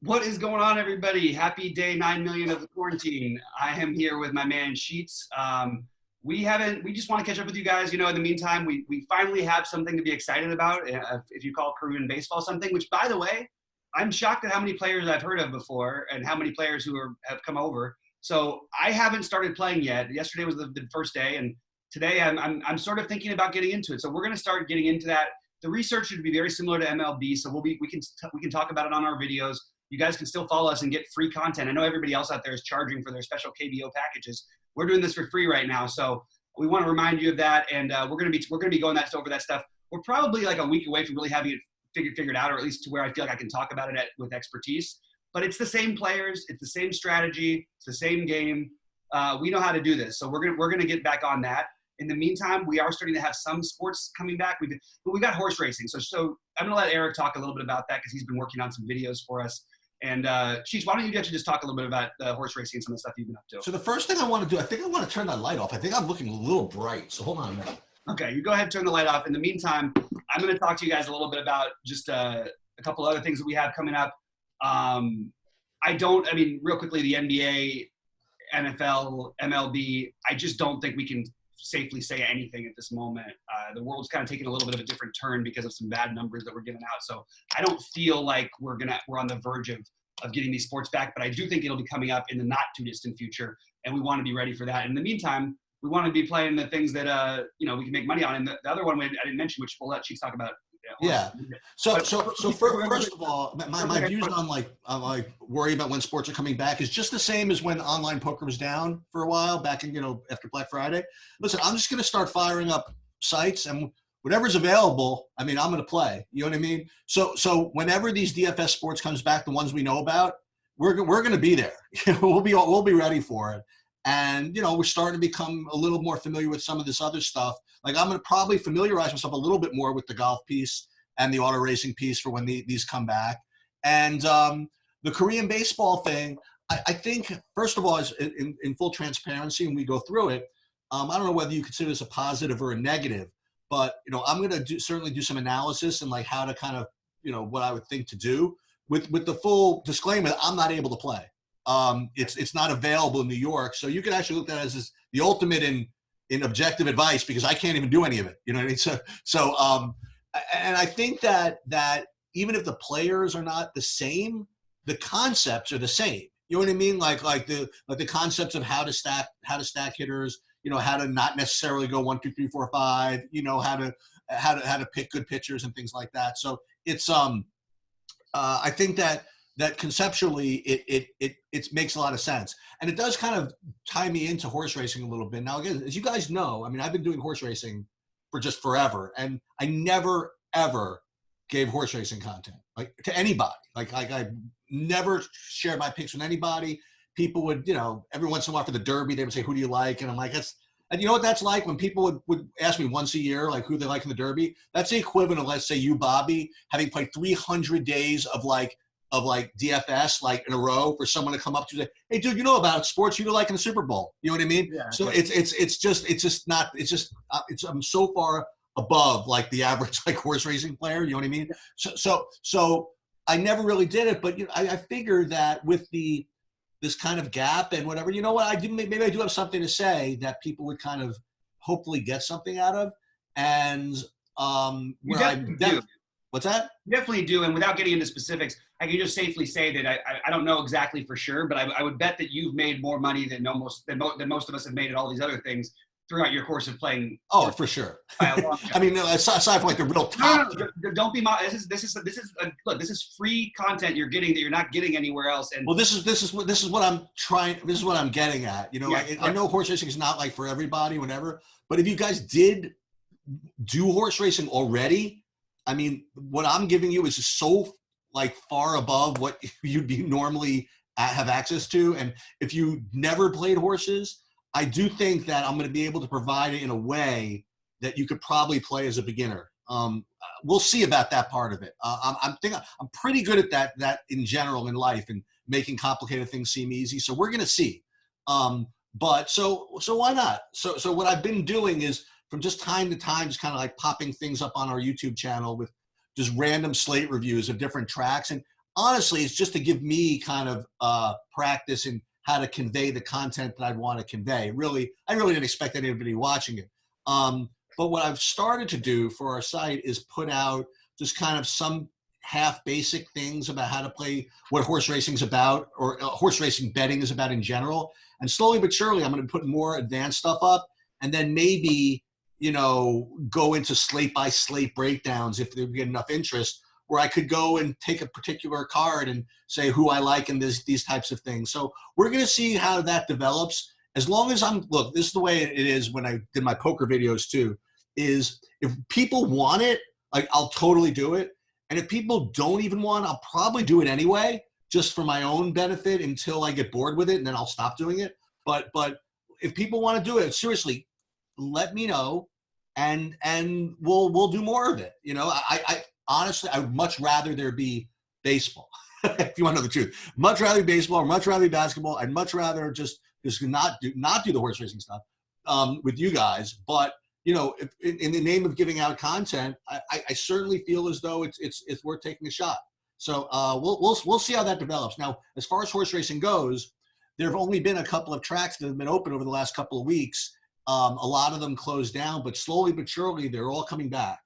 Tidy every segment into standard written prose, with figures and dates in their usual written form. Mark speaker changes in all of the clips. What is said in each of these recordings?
Speaker 1: What is going on, everybody? Happy day 9 million of the quarantine. I am here with my man Sheets. We just want to catch up with you guys. In the meantime, we finally have something to be excited about, if you call Peruvian baseball something, which, by the way, I'm shocked at how many players I've heard of before and how many players who have come over. So I haven't started playing yet. Yesterday was the first day, and today I'm sort of thinking about getting into it. So we're going to start getting into that. The research should be very similar to MLB, so we can talk about it on our videos. You guys can still follow us and get free content. I know everybody else out there is charging for their special KBO packages. We're doing this for free right now, so we want to remind you of that. And we're gonna be going over that stuff. We're probably like a week away from really having it figured out, or at least to where I feel like I can talk about it with expertise. But it's the same players, it's the same strategy, it's the same game. We know how to do this, so we're gonna get back on that. In the meantime, we are starting to have some sports coming back. But we got horse racing. So I'm gonna let Eric talk a little bit about that because he's been working on some videos for us. And Sheesh, why don't you actually just talk a little bit about the horse racing and some of the stuff you've been up to?
Speaker 2: So the first thing I want to do, I think I want to turn that light off. I think I'm looking a little bright. So hold on a minute.
Speaker 1: Okay, you go ahead and turn the light off. In the meantime, I'm going to talk to you guys a little bit about just a couple other things that we have coming up. Real quickly, the NBA, NFL, MLB, I just don't think we can safely say anything at this moment. The world's kind of taking a little bit of a different turn because of some bad numbers that we're giving out. So I don't feel like we're on the verge of getting these sports back, but I do think it'll be coming up in the not too distant future, and we want to be ready for that. In the meantime, we want to be playing the things that we can make money on. And the other one I didn't mention, which we'll let Cheeks talk about.
Speaker 2: Yeah. So first of all, my views on like worry about when sports are coming back is just the same as when online poker was down for a while back in, after Black Friday. Listen, I'm just going to start firing up sites, and whatever's available, I'm going to play. You know what I mean? So whenever these DFS sports comes back, the ones we know about, we're going to be there. We'll be ready for it. And, we're starting to become a little more familiar with some of this other stuff. Like I'm going to probably familiarize myself a little bit more with the golf piece and the auto racing piece for when these come back. And the Korean baseball thing, I think, first of all, is in full transparency, and we go through it. I don't know whether you consider this a positive or a negative, but, I'm going to certainly do some analysis and like how to kind of, what I would think to do with the full disclaimer that I'm not able to play. It's not available in New York. So you can actually look at it as the ultimate in objective advice, because I can't even do any of it. You know what I mean? So and I think that even if the players are not the same, the concepts are the same. You know what I mean? Like the concepts of how to stack hitters, how to not necessarily go 1, 2, 3, 4, 5, how to pick good pitchers and things like that. So it's I think that conceptually it makes a lot of sense, and it does kind of tie me into horse racing a little bit. Now, again, as you guys know, I've been doing horse racing for just forever, and I never ever gave horse racing content like to anybody. Like I never shared my picks with anybody. People would, every once in a while for the Derby, they would say, "Who do you like?" And I'm like, and you know what that's like when people would ask me once a year, like who they like in the Derby. That's the equivalent of, let's say, you, Bobby, having played 300 days of DFS like in a row for someone to come up to you and say, "Hey, dude, you know about sports? You like in the Super Bowl?" You know what I mean? Yeah. So I'm so far above like the average like horse racing player. You know what I mean? So I never really did it, but I figured that with this kind of gap and whatever, maybe I do have something to say that people would kind of hopefully get something out of. And
Speaker 1: you definitely do.
Speaker 2: What's that?
Speaker 1: You definitely do. And without getting into specifics, I can just safely say that I don't know exactly for sure, but I would bet that you've made more money than most of us have made at all these other things throughout your course of playing.
Speaker 2: Oh, for sure. Aside from like the real top.
Speaker 1: No, don't be. This is free content you're getting that you're not getting anywhere else. And
Speaker 2: well, this is what I'm trying. This is what I'm getting at. I know horse racing is not like for everybody, whatever. But if you guys did do horse racing already, what I'm giving you is just so like far above what you'd be normally have access to. And if you never played horses, I do think that I'm going to be able to provide it in a way that you could probably play as a beginner. We'll see about that part of it. I'm pretty good at that in general in life and making complicated things seem easy. So we're going to see. But so why not? So what I've been doing is from just time to time, just kind of like popping things up on our YouTube channel with just random slate reviews of different tracks. And honestly, it's just to give me kind of practice in how to convey the content that I'd want to convey. Really, I really didn't expect anybody watching it. But what I've started to do for our site is put out just kind of some half basic things about how to play, what horse racing is about, or horse racing betting is about in general. And slowly but surely, I'm going to put more advanced stuff up, and then maybe, you know, go into slate by slate breakdowns if there get enough interest, where I could go and take a particular card and say who I like in these types of things. So we're going to see how that develops. As long as look, this is the way it is when I did my poker videos too, is if people want it, like, I'll totally do it. And if people don't even want, I'll probably do it anyway, just for my own benefit until I get bored with it, and then I'll stop doing it. But if people want to do it, seriously, let me know, and we'll do more of it. You know, I honestly, I would much rather there be baseball. If you want to know the truth, much rather be baseball, or much rather be basketball. I'd much rather just not do the horse racing stuff with you guys. But you know, if, in the name of giving out content, I certainly feel as though it's worth taking a shot. So we'll see how that develops. Now, as far as horse racing goes, there have only been a couple of tracks that have been open over the last couple of weeks. A lot of them closed down, but slowly but surely they're all coming back.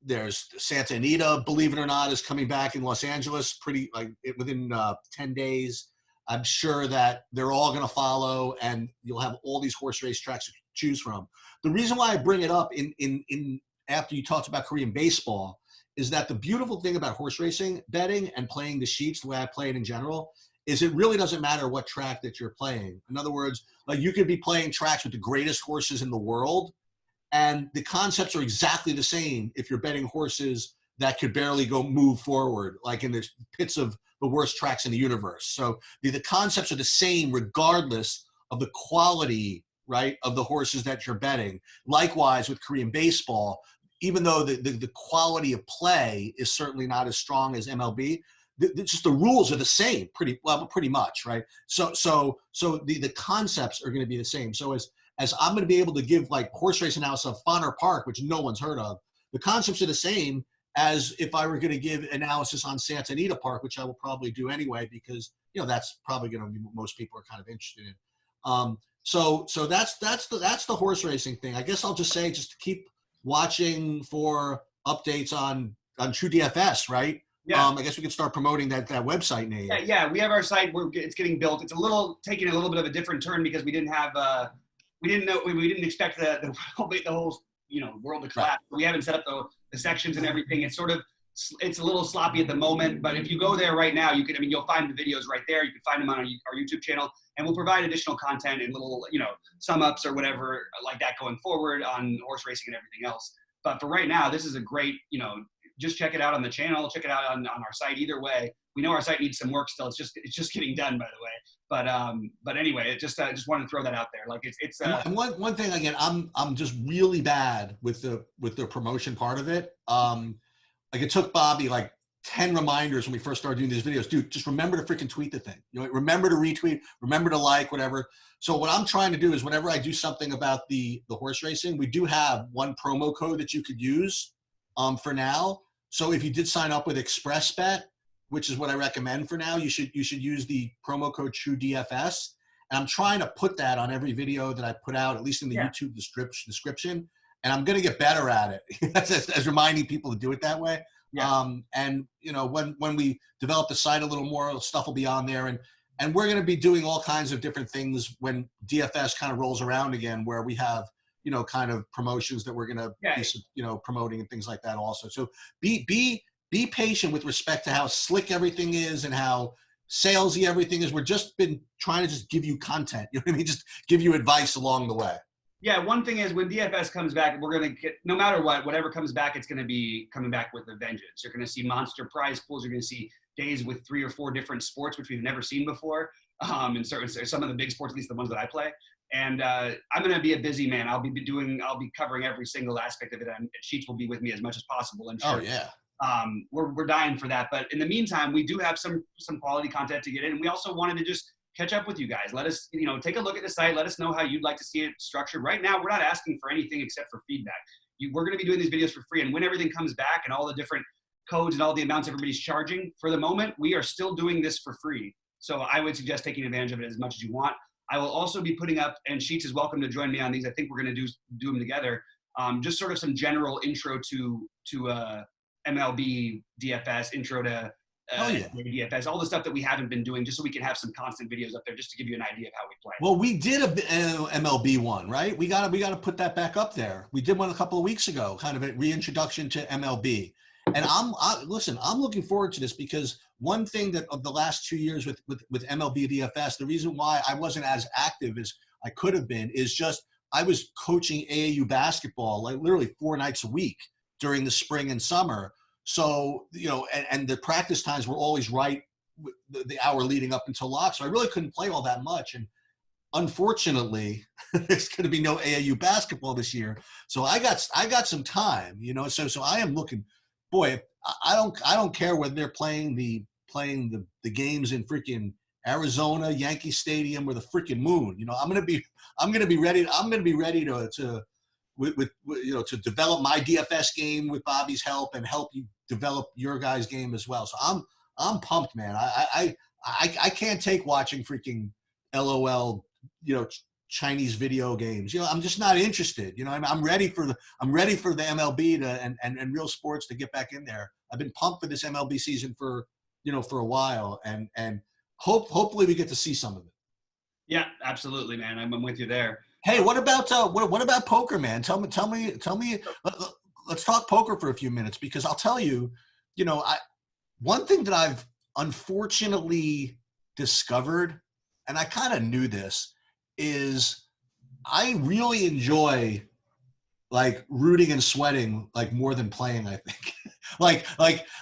Speaker 2: There's Santa Anita, believe it or not, is coming back in Los Angeles pretty within 10 days. I'm sure that they're all going to follow, and you'll have all these horse race tracks to choose from. The reason why I bring it up in after you talked about Korean baseball is that the beautiful thing about horse racing betting and playing the sheets the way I play it in general is it really doesn't matter what track that you're playing. In other words, like, you could be playing tracks with the greatest horses in the world, and the concepts are exactly the same if you're betting horses that could barely move forward, like in the pits of the worst tracks in the universe. So the concepts are the same regardless of the quality, right, of the horses that you're betting. Likewise with Korean baseball, even though the quality of play is certainly not as strong as MLB, just the rules are the same pretty much, right? So the concepts are going to be the same. So as I'm going to be able to give like horse race analysis of Bonner Park, which no one's heard of, the concepts are the same as if I were going to give analysis on Santa Anita Park, which I will probably do anyway, because, you know, that's probably going to be what most people are kind of interested in. So that's the horse racing thing. I guess I'll just say, just to keep watching for updates on True DFS, right?
Speaker 1: Yeah.
Speaker 2: I guess we could start promoting that website name.
Speaker 1: Yeah, we have our site. It's getting built. It's taking a little bit of a different turn because we didn't expect the whole world to collapse. Right. We haven't set up the sections and everything. It's a little sloppy at the moment, but if you go there right now, you'll find the videos right there. You can find them on our YouTube channel, and we'll provide additional content and little, sum ups or whatever like that going forward on horse racing and everything else. But for right now, this is a great, just check it out on the channel, check it out on our site. Either way, we know our site needs some work still. It's just getting done, by the way. But anyway, I just wanted to throw that out there. Like it's
Speaker 2: and one thing, again, I'm just really bad with the promotion part of it. Like, it took Bobby like 10 reminders when we first started doing these videos. Dude, just remember to freaking tweet the thing. Remember to retweet, remember to like, whatever. So what I'm trying to do is, whenever I do something about the horse racing, we do have one promo code that you could use for now. So if you did sign up with ExpressBet, which is what I recommend for now, you should use the promo code TrueDFS. And I'm trying to put that on every video that I put out, at least in the YouTube description. And I'm going to get better at it as reminding people to do it that way. Yeah. And when we develop the site a little more, stuff will be on there, and we're going to be doing all kinds of different things when DFS kind of rolls around again, where we have, kind of promotions that we're going to be, promoting and things like that also. So be patient with respect to how slick everything is and how salesy everything is. We're just been trying to just give you content, just give you advice along the way.
Speaker 1: Yeah, one thing is, when DFS comes back, we're going to get, no matter whatever comes back, it's going to be coming back with a vengeance. You're going to see monster prize pools. You're going to see days with 3 or 4 different sports, which we've never seen before. In some of the big sports, at least the ones that I play. And I'm going to be a busy man. I'll be covering every single aspect of it, and Sheets will be with me as much as possible. And sure, we're dying for that. But in the meantime, we do have some quality content to get in, and we also wanted to just catch up with you guys. Let us, take a look at the site. Let us know how you'd like to see it structured. Right now, we're not asking for anything except for feedback. We're going to be doing these videos for free, and when everything comes back and all the different codes and all the amounts everybody's charging. For the moment, we are still doing this for free. So I would suggest taking advantage of it as much as you want. I will also be putting up, and Sheets is welcome to join me on these. I think we're going to do them together. Just sort of some general intro to MLB DFS, intro to DFS, all the stuff that we haven't been doing, just so we can have some constant videos up there, just to give you an idea of how we play.
Speaker 2: Well, we did a MLB one, right? We got to put that back up there. We did one a couple of weeks ago, kind of a reintroduction to MLB. And listen, I'm looking forward to this, because one thing that of the last 2 years with MLB DFS, the reason why I wasn't as active as I could have been is just I was coaching AAU basketball like literally 4 nights a week during the spring and summer. So, and the practice times were always right the hour leading up until lock. So I really couldn't play all that much. And unfortunately, there's going to be no AAU basketball this year. So I got some time, so I am looking, boy, I don't care whether they're playing the games in freaking Arizona, Yankee Stadium, or the freaking moon. I'm going to be ready to develop my DFS game with Bobby's help and help you develop your guys' game as well. So I'm pumped, man. I can't take watching freaking LOL, Chinese video games. I'm just not interested. I'm ready for the MLB and real sports to get back in there. I've been pumped for this MLB season for a while, and hopefully we get to see some of it.
Speaker 1: Yeah, absolutely, man. I'm with you there.
Speaker 2: Hey, what about poker, man? Tell me. Let's talk poker for a few minutes, because I'll tell you, one thing that I've unfortunately discovered, and I kind of knew this, is I really enjoy like rooting and sweating like more than playing, I think.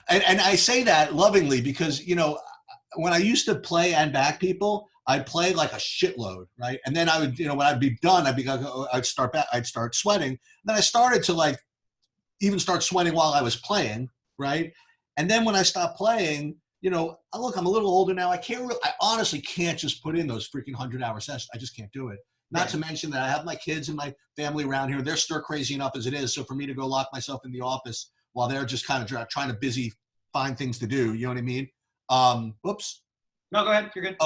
Speaker 2: and I say that lovingly, because when I used to play and back people, I'd play like a shitload, right? And then I would, when I'd be done, I'd start sweating. And then I started to like even start sweating while I was playing, right? And then when I stopped playing, look, I'm a little older now. I honestly can't just put in those freaking 100-hour sessions. I just can't do it. Not to mention that I have my kids and my family around here. They're stir crazy enough as it is. So for me to go lock myself in the office while they're just kind of trying to busy find things to do, you know what I mean? Whoops.
Speaker 1: No, go ahead. You're good.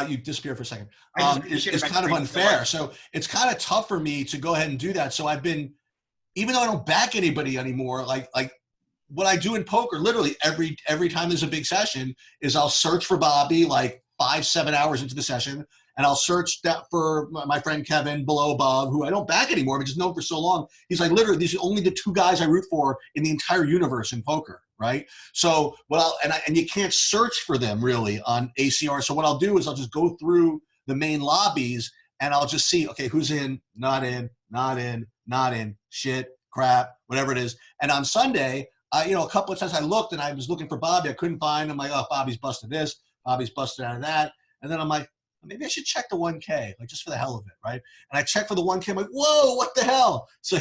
Speaker 2: You disappeared for a second. It's kind of unfair. So it's kind of tough for me to go ahead and do that. So I've been, even though I don't back anybody anymore, like what I do in poker, literally every time there's a big session, is I'll search for Bobby like 5-7 hours into the session, and I'll search that for my friend Kevin below above, who I don't back anymore, but just know him for so long. He's like, literally, these are only the 2 guys I root for in the entire universe in poker, right? So and you can't search for them really on ACR. So what I'll do is I'll just go through the main lobbies, and I'll just see, okay, who's in, not in, not in, not in, shit, crap, whatever it is. And on Sunday, a couple of times I looked and I was looking for Bobby. I couldn't find him. I'm like, oh, Bobby's busted this. Bobby's busted out of that. And then I'm like, maybe I should check the 1K, like just for the hell of it, right? And I checked for the 1K. I'm like, whoa, what the hell? So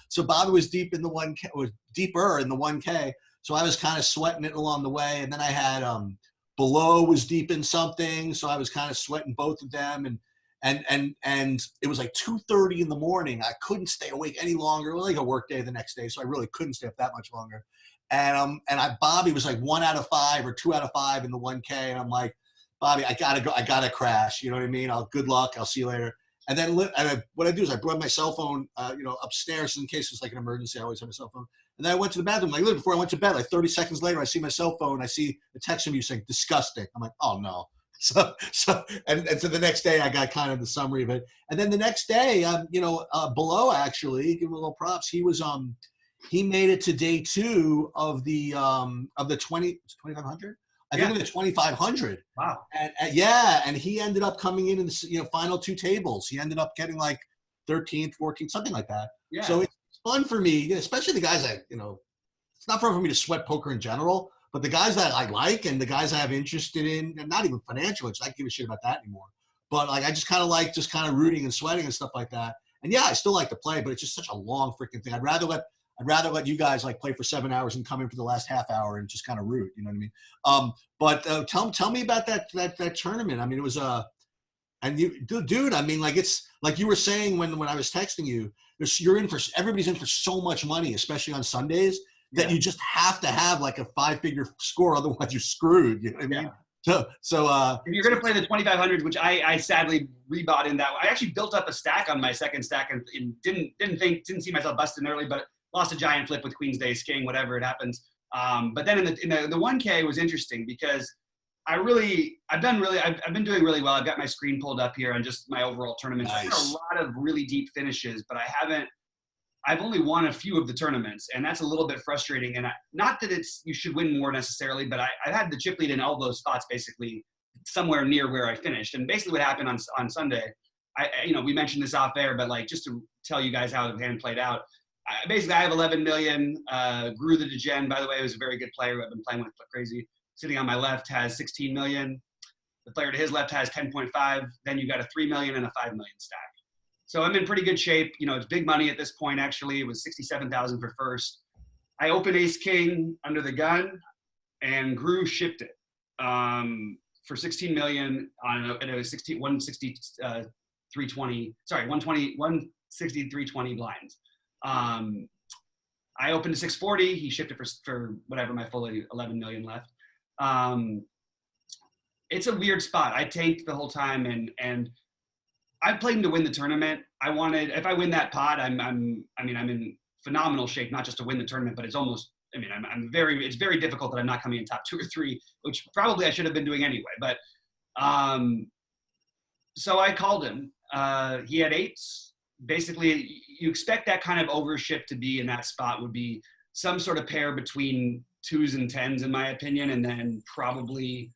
Speaker 2: so Bobby was deep in the 1K, was deeper in the 1K. So I was kind of sweating it along the way. And then I had below was deep in something. So I was kind of sweating both of them. And it was like 2:30 in the morning. I couldn't stay awake any longer. It was like a work day the next day, so I really couldn't stay up that much longer. And Bobby was like 1 out of 5 or 2 out of 5 in the 1K, and I'm like, Bobby, I gotta go. I gotta crash. You know what I mean? Good luck. I'll see you later. And then what I do is I brought my cell phone, upstairs in case it's like an emergency. I always have a cell phone. And then I went to the bathroom. Like literally before I went to bed, like 30 seconds later, I see my cell phone. I see a text from you saying disgusting. I'm like, oh no. So the next day I got kind of the summary of it. And then the next day, below actually, give him a little props. He made it to day 2 of the 2,500. I think it was 2,500.
Speaker 1: Wow.
Speaker 2: And he ended up coming in the final 2 tables. He ended up getting like 13th, 14th, something like that. Yeah. So it's fun for me, especially the guys that it's not fun for me to sweat poker in general. But the guys that I like and the guys I have interested in, and not even financial, I don't give a shit about that anymore. But like, I just kind of like rooting and sweating and stuff like that. And yeah, I still like to play, but it's just such a long freaking thing. I'd rather let you guys like play for 7 hours and come in for the last half hour and just kind of root. You know what I mean? But tell me about that tournament. I mean, it was and you, dude. I mean, like it's like you were saying when I was texting you. Everybody's in for so much money, especially on Sundays. that you just have to have like a 5-figure score, otherwise you're screwed. You know what I mean?
Speaker 1: If you're going to play the 2,500, which I sadly rebought in that, I actually built up a stack on my second stack and didn't see myself busting early, but lost a giant flip with Queen's Day king, whatever it happens. But then in the 1K was interesting because I've been doing really well. I've got my screen pulled up here on just my overall tournaments.
Speaker 2: Nice.
Speaker 1: I've got a lot of really deep finishes, but I've only won a few of the tournaments, and that's a little bit frustrating. And not that you should win more necessarily, but I've had the chip lead in all those spots basically somewhere near where I finished. And basically what happened on Sunday, we mentioned this off air, but like just to tell you guys how the hand played out. Basically, I have 11 million. Grew the Degen, by the way, was a very good player who I've been playing with crazy. Sitting on my left has 16 million. The player to his left has 10.5. Then you got a 3 million and a 5 million stack. So I'm in pretty good shape. It's big money at this point, actually. It was 67,000 for first. I opened ace king under the gun, and Grew shipped it for 16 million at a 160, 320. Sorry, 160, 320 blinds. I opened to 640. He shipped it for whatever my full 11 million left. It's a weird spot. I tanked the whole time, and I played him to win the tournament. If I win that pot, I'm in phenomenal shape, not just to win the tournament, but it's very difficult that I'm not coming in top 2 or 3, which probably I should have been doing anyway. But, so I called him. He had 8s. Basically, you expect that kind of overship to be in that spot would be some sort of pair between 2s and 10s, in my opinion, and then probably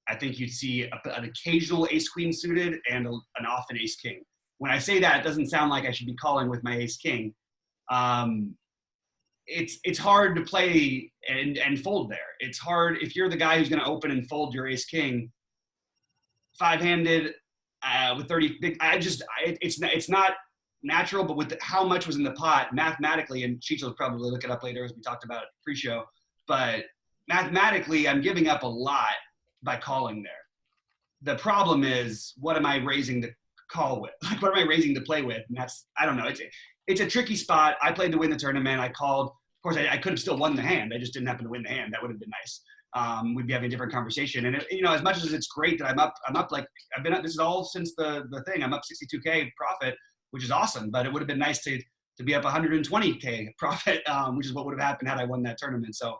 Speaker 1: I think you'd see an occasional ace queen suited and an often ace king. When I say that, it doesn't sound like I should be calling with my ace king. It's hard to play and fold there. It's hard if you're the guy who's going to open and fold your ace king 5-handed with 30 big. It's not natural, but with how much was in the pot mathematically, and Cheech will probably look it up later as we talked about pre-show, but mathematically I'm giving up a lot by calling there. The problem is, what am I raising to call with? Like, what am I raising to play with? And I don't know. It's a tricky spot. I played to win the tournament. I called. Of course, I could have still won the hand. I just didn't happen to win the hand. That would have been nice. We'd be having a different conversation. And as much as it's great that I'm up like I've been up. This is all since the thing. I'm up 62K profit, which is awesome. But it would have been nice to be up 120K profit, which is what would have happened had I won that tournament. So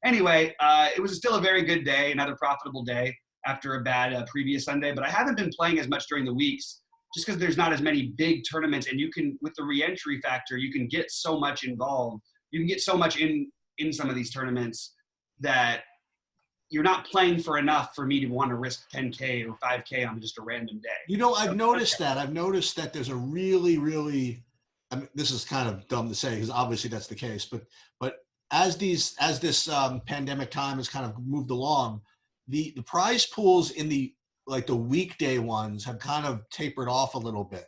Speaker 1: anyway, it was still a very good day, another profitable day after a bad previous Sunday. But I haven't been playing as much during the weeks just because there's not as many big tournaments. And you can, with the re-entry factor, you can get so much involved. You can get so much in some of these tournaments that you're not playing for enough for me to want to risk 10K or 5K on just a random day.
Speaker 2: I've noticed that. I've noticed that there's a really, really, this is kind of dumb to say because obviously that's the case, but as this pandemic time has kind of moved along, the prize pools in the weekday ones have kind of tapered off a little bit.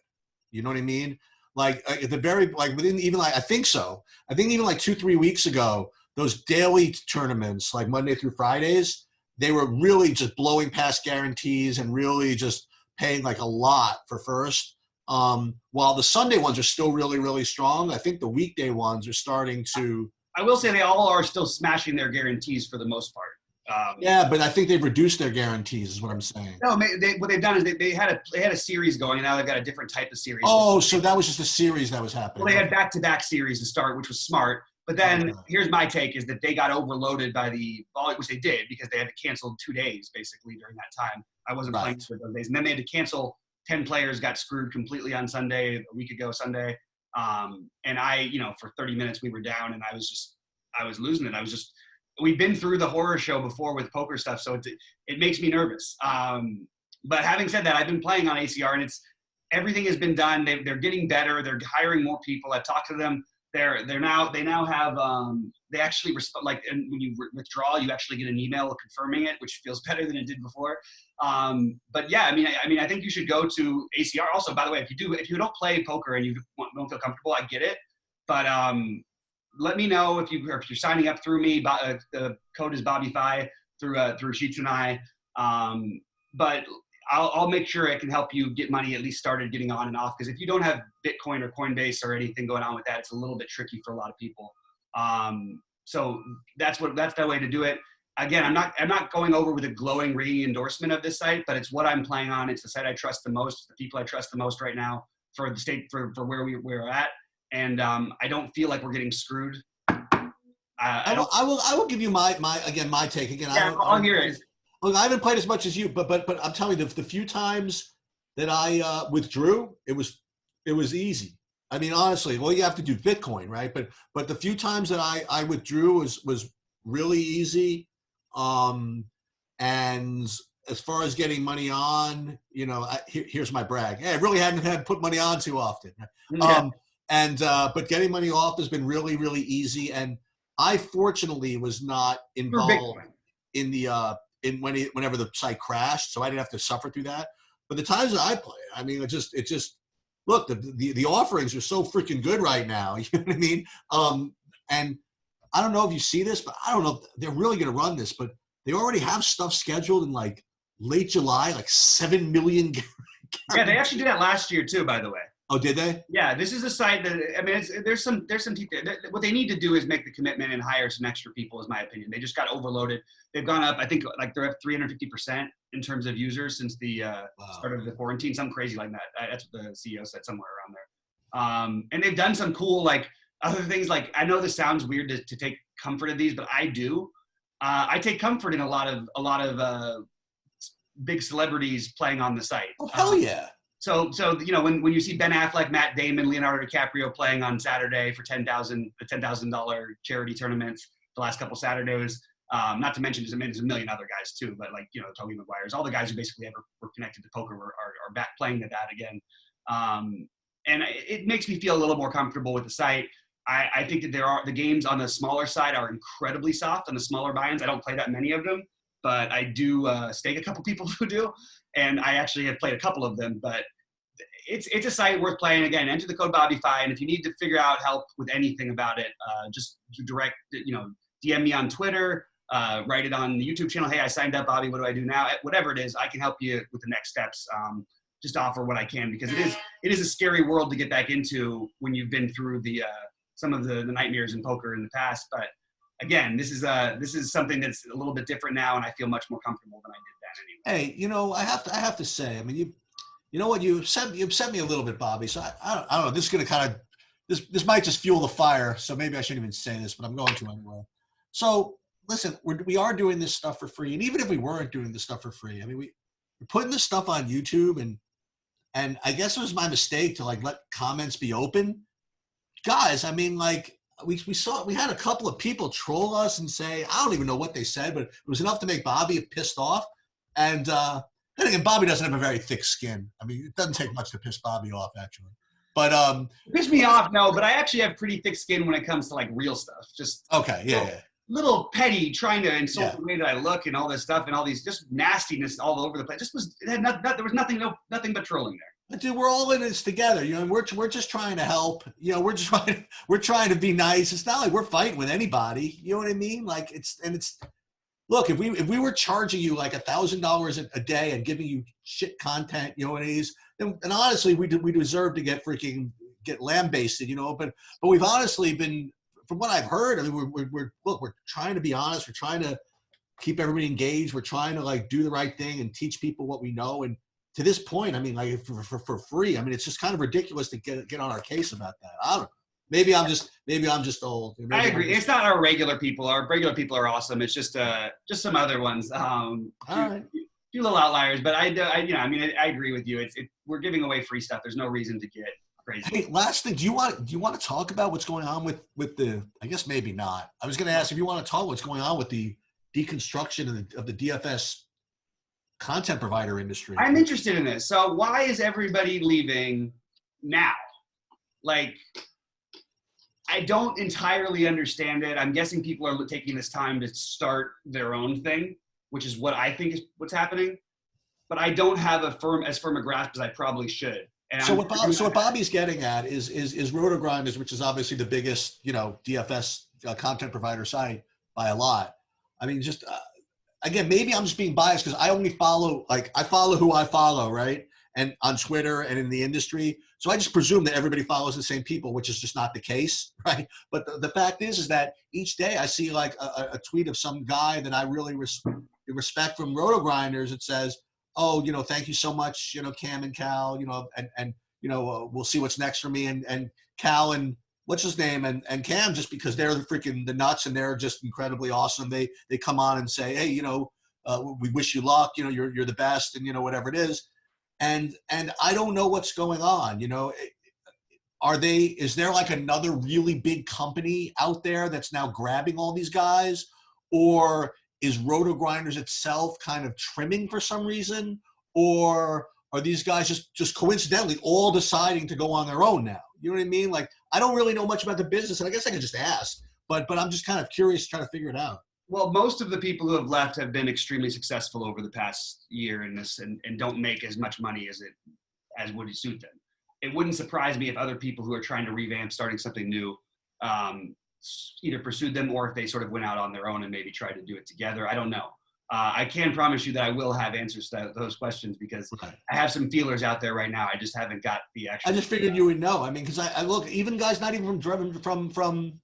Speaker 2: You know what I mean? Like at the very, within even I think so. I think even 2-3 weeks ago, those daily tournaments, like Monday through Fridays, they were really just blowing past guarantees and really just paying like a lot for first. While the Sunday ones are still really, really strong, I think the weekday ones are starting to. I
Speaker 1: will say they all are still smashing their guarantees for the most part.
Speaker 2: Yeah, but I think they've reduced their guarantees is what I'm saying.
Speaker 1: No, what they've done is they had a series going, and now they've got a different type of series.
Speaker 2: Oh, so that was just a series that was happening.
Speaker 1: Well, they had back-to-back series to start, which was smart. But then here's my take is that they got overloaded by the volume, which they did because they had to cancel 2 days basically during that time. I wasn't playing for those days. And then they had to cancel 10 players got screwed completely on Sunday, a week ago Sunday. And I, for 30 minutes we were down and I was losing it. We've been through the horror show before with poker stuff. So it makes me nervous. But having said that, I've been playing on ACR and everything has been done. They're getting better. They're hiring more people. I've talked to them. They now have they actually respond, like, and when you withdraw you actually get an email confirming it, which feels better than it did before. But yeah, I think you should go to ACR. Also, by the way, if you don't play poker and you don't feel comfortable, I get it. But let me know if you're signing up through me. The code is BobbyFi through Sheets and I. But I'll make sure I can help you get money at least started getting on and off. Because if you don't have Bitcoin or Coinbase or anything going on with that, it's a little bit tricky for a lot of people. so that's the way to do it. Again, I'm not going over with a glowing ringing endorsement of this site, but it's what I'm playing on. It's the site I trust the most, the people I trust the most right now for the state, for where we're at. And I don't feel like we're getting screwed.
Speaker 2: I will give you my take again.
Speaker 1: Yeah, I'll hear it.
Speaker 2: Look, I haven't played as much as you, but I'm telling you, the few times that I withdrew, it was easy. I mean, honestly, well, you have to do Bitcoin, right? But the few times that I withdrew was really easy. And as far as getting money on, here's my brag. Hey, I really hadn't had put money on too often.
Speaker 1: Yeah.
Speaker 2: But getting money off has been really, really easy. And I fortunately was not involved in the whenever the site crashed, so I didn't have to suffer through that. But the times that I play, I mean, it just look, the offerings are so freaking good right now. You know what I mean? And I don't know if you see this, but I don't know if they're really going to run this, but they already have stuff scheduled in like late July, like 7 million.
Speaker 1: Yeah, they actually did that last year too, by the way.
Speaker 2: Oh, did they?
Speaker 1: Yeah, this is a site that, I mean, there's some people, what they need to do is make the commitment and hire some extra people, is my opinion. They just got overloaded. They've gone up, I think, like they're up 350% in terms of users since the start of the quarantine, something crazy like that. That's what the CEO said, somewhere around there. And they've done some cool, like, other things. Like, I know this sounds weird to take comfort in these, but I do. I take comfort in a lot of big celebrities playing on the site.
Speaker 2: Oh, hell yeah.
Speaker 1: So when you see Ben Affleck, Matt Damon, Leonardo DiCaprio playing on Saturday for $10,000 charity tournaments the last couple Saturdays, not to mention there's a million other guys too, but like, Tobey Maguire's, all the guys who basically ever were connected to poker are back playing to that again. And it makes me feel a little more comfortable with the site. I think that the games on the smaller side are incredibly soft on the smaller buy-ins. I don't play that many of them, but I do stake a couple people who do. And I actually have played a couple of them, but it's a site worth playing. Again, enter the code BobbyFi, and if you need to figure out help with anything about it, just direct, DM me on Twitter, write it on the YouTube channel. Hey, I signed up, Bobby. What do I do now? Whatever it is, I can help you with the next steps. Just offer what I can, because it is a scary world to get back into when you've been through some of the nightmares in poker in the past. But again, this is something that's a little bit different now, and I feel much more comfortable than I did then anyway.
Speaker 2: Hey, I have to say, I mean, you know what, you upset me a little bit, Bobby. So I don't know. This is going to kind of this might just fuel the fire. So maybe I shouldn't even say this, but I'm going to anyway. So listen, we are doing this stuff for free, and even if we weren't doing this stuff for free, I mean, we're putting this stuff on YouTube, and I guess it was my mistake to like let comments be open. Guys, I mean, like we had a couple of people troll us and say, I don't even know what they said, but it was enough to make Bobby pissed off. And then again, Bobby doesn't have a very thick skin. I mean, it doesn't take much to piss Bobby off, actually. But
Speaker 1: piss me off, no, but I actually have pretty thick skin when it comes to like real stuff. Just
Speaker 2: okay, yeah.
Speaker 1: Little petty, trying to insult the way that I look and all this stuff and all these just nastiness all over the place. There was nothing but trolling there.
Speaker 2: But dude, we're all in this together, and we're just trying to help. We're trying to be nice. It's not like we're fighting with anybody. You know what I mean? Like it's look, if we were charging you like $1,000 a day and giving you shit content, you know what it is, then and honestly, we deserve to get lambasted, But we've honestly been, from what I've heard, I mean, we're trying to be honest. We're trying to keep everybody engaged. We're trying to like do the right thing and teach people what we know. And to this point, I mean, like for free, I mean, it's just kind of ridiculous to get on our case about that. I don't know. Maybe I'm just old.
Speaker 1: I agree. It's not our regular people. Our regular people are awesome. It's just some other ones.
Speaker 2: All right.
Speaker 1: Few little outliers, but I agree with you. We're giving away free stuff. There's no reason to get crazy.
Speaker 2: Hey, last thing, do you want to talk about what's going on with the? I guess maybe not. I was going to ask if you want to talk what's going on with the deconstruction of the DFS content provider industry.
Speaker 1: I'm interested in this. So why is everybody leaving now? Like, I don't entirely understand it. I'm guessing people are taking this time to start their own thing, which is what I think is what's happening. But I don't have as firm a grasp as I probably should. And
Speaker 2: so what Bobby's getting at is RotoGrinders, which is obviously the biggest, DFS content provider site by a lot. I mean, just again, maybe I'm just being biased because I only follow who I follow, right? and on Twitter and in the industry. So I just presume that everybody follows the same people, which is just not the case, right? But the fact is that each day I see like a tweet of some guy that I really respect from Roto Grinders. It says, oh, thank you so much, Cam and Cal, and we'll see what's next for me. And Cal and what's his name and Cam, just because they're the nuts and they're just incredibly awesome. They come on and say, hey, we wish you luck. You're the best, and whatever it is. And I don't know what's going on. Is there like another really big company out there that's now grabbing all these guys, or is Roto Grinders itself kind of trimming for some reason, or are these guys just coincidentally all deciding to go on their own now? You know what I mean? Like, I don't really know much about the business, and I guess I could just ask, but I'm just kind of curious, trying to figure it out.
Speaker 1: Well, most of the people who have left have been extremely successful over the past year in this, and don't make as much money as would suit them. It wouldn't surprise me if other people who are trying to revamp, starting something new, either pursued them, or if they sort of went out on their own and maybe tried to do it together. I don't know. I can promise you that I will have answers to those questions, because I have some feelers out there right now. I just haven't got the actual.
Speaker 2: I just figured you would know. I mean, because I look, even guys not even from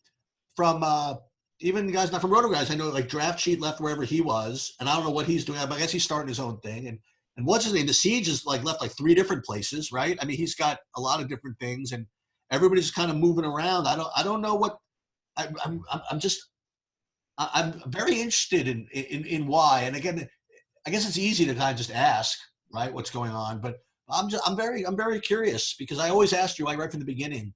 Speaker 2: even guys not from Roto Guys. I know like Draft Sheet left wherever he was, and I don't know what he's doing. But I guess he's starting his own thing. And what's his name? The Siege is like left like 3 different places, right? I mean, he's got a lot of different things, and everybody's kind of moving around. I don't know what. I'm very interested in why. And again, I guess it's easy to kind of just ask, right, what's going on. But I'm very curious, because I always asked you, like right from the beginning,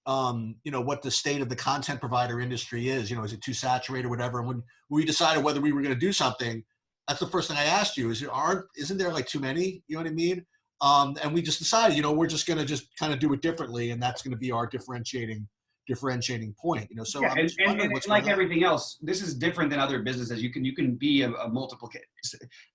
Speaker 2: what the state of the content provider industry is. Is it too saturated or whatever? And when we decided whether we were going to do something, that's the first thing I asked you: isn't there like too many? You know what I mean? And we just decided, we're just going to just kind of do it differently, and that's going to be our differentiating point. So
Speaker 1: yeah,
Speaker 2: I'm
Speaker 1: and like everything else, this is different than other businesses. You can be a multiple.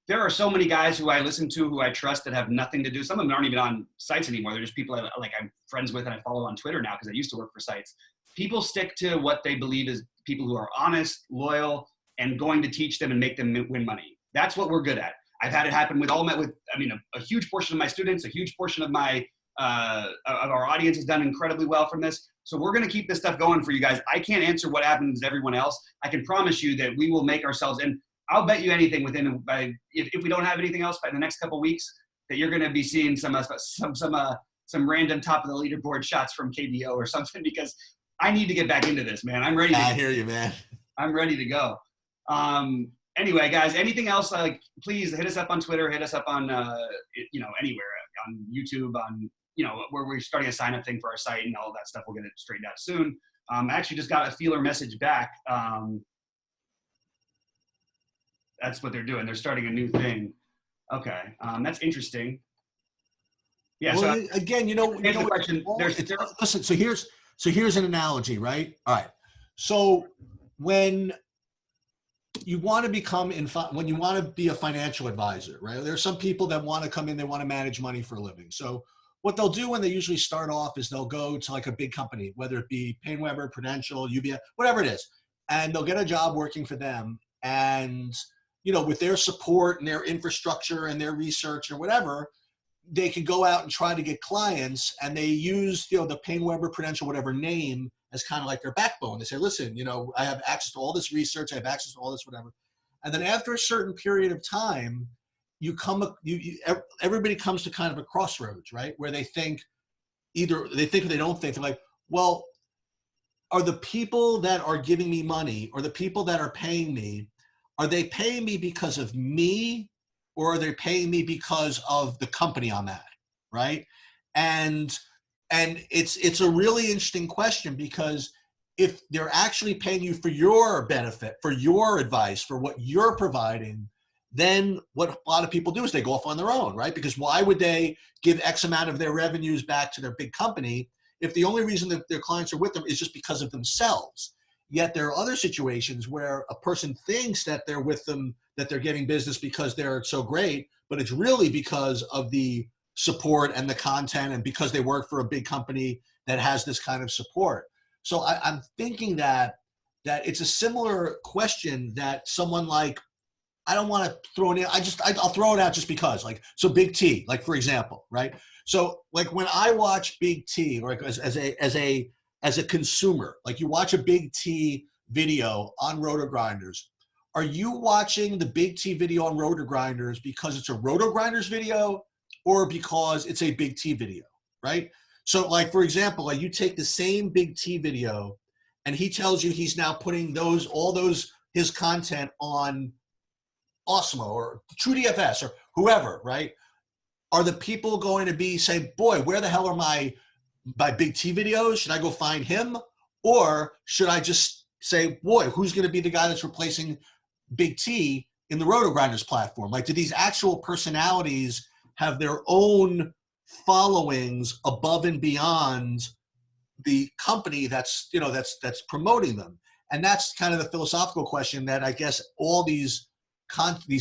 Speaker 1: There are so many guys who I listen to, who I trust, that have nothing to do. Some of them aren't even on sites anymore. They're just people I'm friends with and I follow on Twitter now, because I used to work for sites. People stick to what they believe is people who are honest, loyal, and going to teach them and make them win money. That's what we're good at. I've had it happen with a huge portion of my students, a huge portion of my of our audience has done incredibly well from this. So we're going to keep this stuff going for you guys. I can't answer what happens to everyone else. I can promise you that we will make ourselves, and I'll bet you anything if we don't have anything else by the next couple of weeks, that you're going to be seeing some random top of the leaderboard shots from KBO or something, because I need to get back into this, man. I'm ready.
Speaker 2: I hear you, man. I'm
Speaker 1: ready to go. Anyway, guys, anything else, please hit us up on Twitter, hit us up on, anywhere, on YouTube, on, where we're starting a sign-up thing for our site and all that stuff. We'll get it straightened out soon. I actually just got a feeler message back. That's what they're doing. They're starting a new thing. Okay, that's interesting. Yeah.
Speaker 2: Well,
Speaker 1: so
Speaker 2: again, listen. So here's an analogy, right? All right. So when you want to when you want to be a financial advisor, right? There are some people that want to come in, they want to manage money for a living. So what they'll do when they usually start off is they'll go to like a big company, whether it be PaineWebber, Prudential, UBS, whatever it is, and they'll get a job working for them. And, with their support and their infrastructure and their research or whatever, they can go out and try to get clients, and they use, the PaineWebber, Prudential, whatever name as kind of like their backbone. They say, listen, I have access to all this research, I have access to all this, whatever. And then after a certain period of time, everybody comes to kind of a crossroads, right? Where they think either they think or they don't think. They're like, well, are the people that are giving me money, or the people that are paying me, are they paying me because of me, or are they paying me because of the company I'm at, right? And it's a really interesting question, because if they're actually paying you for your benefit, for your advice, for what you're providing, then what a lot of people do is they go off on their own, right? Because why would they give X amount of their revenues back to their big company if the only reason that their clients are with them is just because of themselves? Yet there are other situations where a person thinks that they're with them, that they're getting business because they're so great, but it's really because of the support and the content, and because they work for a big company that has this kind of support. So I'm thinking that it's a similar question that someone like, I don't want to throw it in. I'll throw it out just because, like, so Big T, like for example, right? So like when I watch Big T, or like as a consumer, like you watch a Big T video on Roto Grinders, are you watching the Big T video on Roto Grinders because it's a Roto Grinders video or because it's a Big T video, right? So like, for example, like you take the same Big T video and he tells you he's now putting his content on Osmo or TrueDFS or whoever, right? Are the people going to be saying, boy, where the hell are my Big T videos? Should I go find him? Or should I just say, boy, who's going to be the guy that's replacing Big T in the Roto Grinders platform? Like, do these actual personalities have their own followings above and beyond the company that's promoting them? And that's kind of the philosophical question that I guess all these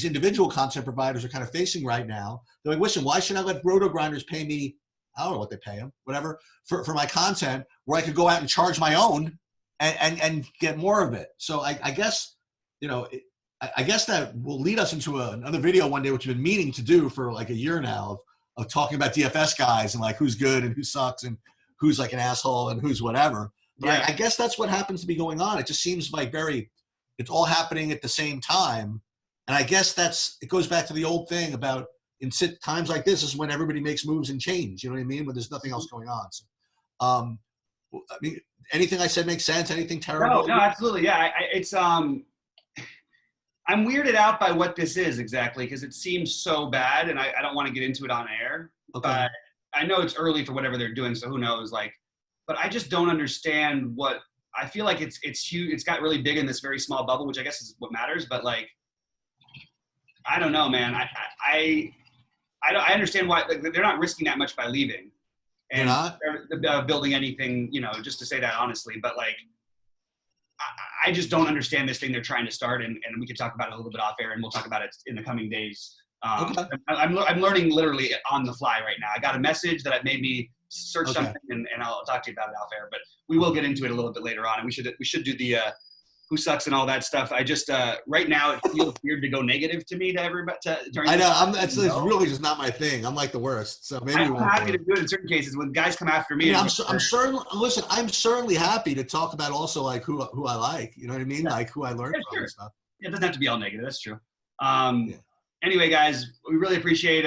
Speaker 2: individual content providers are kind of facing right now. They're like, listen, why should I let Roto Grinders pay me, I don't know what they pay them, whatever, for my content, where I could go out and charge my own and get more of it? So I guess, I guess that will lead us into another video one day, which we've been meaning to do for like a year now, of talking about DFS guys and like who's good and who sucks and who's like an asshole and who's whatever. But yeah. I guess that's what happens to be going on. It just seems like it's all happening at the same time. And I guess it goes back to the old thing about in times like this is when everybody makes moves and change. You know what I mean? When there's nothing else going on. So, I mean, anything I said makes sense? Anything terrible?
Speaker 1: No, absolutely. Yeah. I'm weirded out by what this is exactly because it seems so bad, and I don't want to get into it on air. Okay. But I know it's early for whatever they're doing, so who knows? Like, but I just don't understand what I feel like. It's huge. It's got really big in this very small bubble, which I guess is what matters. But like, I don't know, man. I understand why they're not risking that much by leaving, and they're building anything, just to say that honestly. But like, I just don't understand this thing they're trying to start, and we can talk about it a little bit off air, and we'll talk about it in the coming days. Okay. I'm learning literally on the fly right now. I got a message that made me search something, and I'll talk to you about it off air. But we will get into it a little bit later on, and we should do the who sucks and all that stuff. I just right now it feels weird to go negative to me to everybody. I
Speaker 2: know it's really just not my thing. I'm like the worst. So maybe
Speaker 1: I'm happy to do it in certain cases when guys come after me.
Speaker 2: I'm certainly happy to talk about also like who I like. You know what I mean? Yeah. Like who I learned from
Speaker 1: sure.
Speaker 2: And stuff.
Speaker 1: Yeah, it doesn't have to be all negative. That's true. Anyway, guys, we really appreciate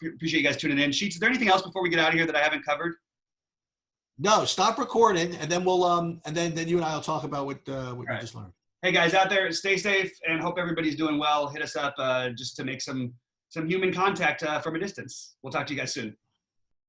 Speaker 1: you guys tuning in. Sheets, is there anything else before we get out of here that I haven't covered?
Speaker 2: No, stop recording, and then we'll and then you and I will talk about what you just learned.
Speaker 1: Hey guys out there, stay safe and hope everybody's doing well. Hit us up just to make some human contact from a distance. We'll talk to you guys soon.